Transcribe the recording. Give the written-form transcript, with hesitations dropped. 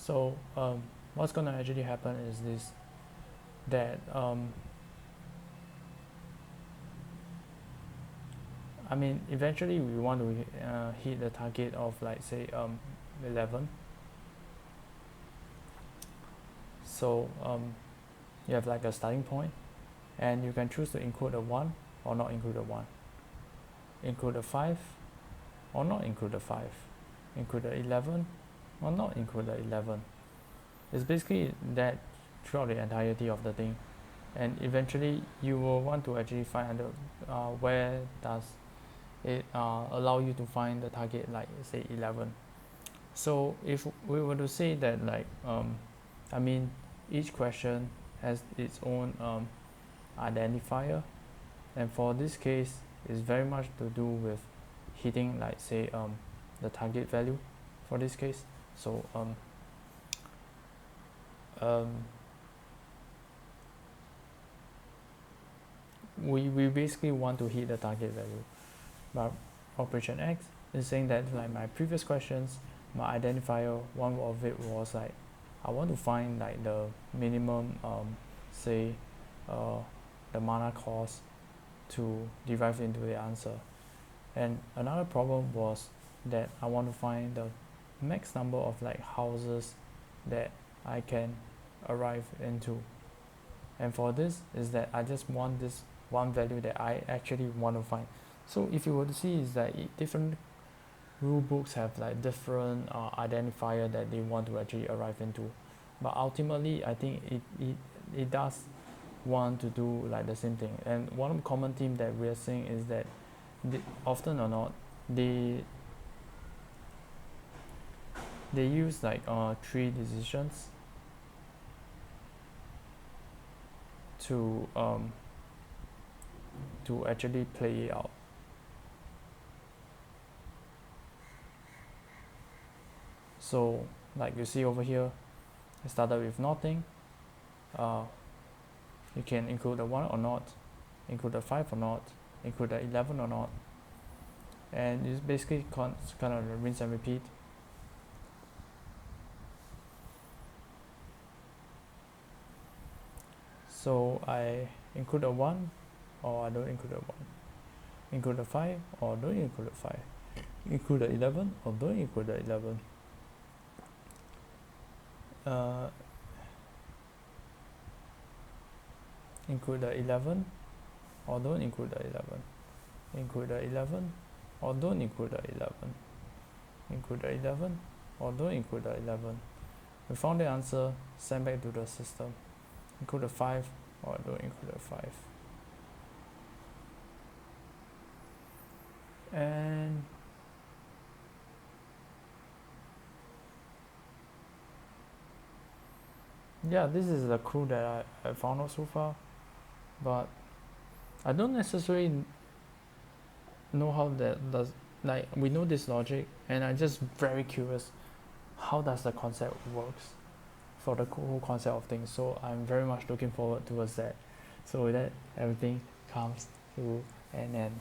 So what's gonna actually happen is this, that I mean, eventually we want to hit the target of, like, say 11. So you have like a starting point, and you can choose to include a 1 or not include a 1, include a 5 or not include a 5, include a 11 or not include a 11. It's basically that throughout the entirety of the thing, and eventually you will want to actually find where does it allow you to find the target, like say 11. So if we were to say that, like I mean, each question has its own identifier, and for this case it's very much to do with hitting, like say the target value for this case. So we basically want to hit the target value. But operation X is saying that, like, my previous questions, my identifier, one of it was like, I want to find like the minimum say the mana cost to derive into the answer. And another problem was that I want to find the max number of like houses that I can arrive into. And for this is that I just want this one value that I actually want to find. So if you were to see, is that different rule books have like different identifier that they want to actually arrive into, but ultimately I think it does want to do like the same thing. And one common theme that we are seeing is that often or not they use like 3 decisions to actually play it out. So like you see over here, I started with nothing. You can include a 1 or not, include a 5 or not, include a 11 or not, and it's basically kind of rinse and repeat. So I include a 1 or I don't include a 1, include a 5 or don't include a 5, include a 11 or don't include a 11. Include the 11 or don't include the 11, include the 11 or don't include the 11, include the 11 or don't include the 11. We found the answer, send back to the system, include the 5 or don't include the 5. And yeah, this is the clue that I found out so far, but I don't necessarily know how that does, like, we know this logic, and I'm just very curious how does the concept works for the whole concept of things. So I'm very much looking forward towards that. So with that, everything comes to an end.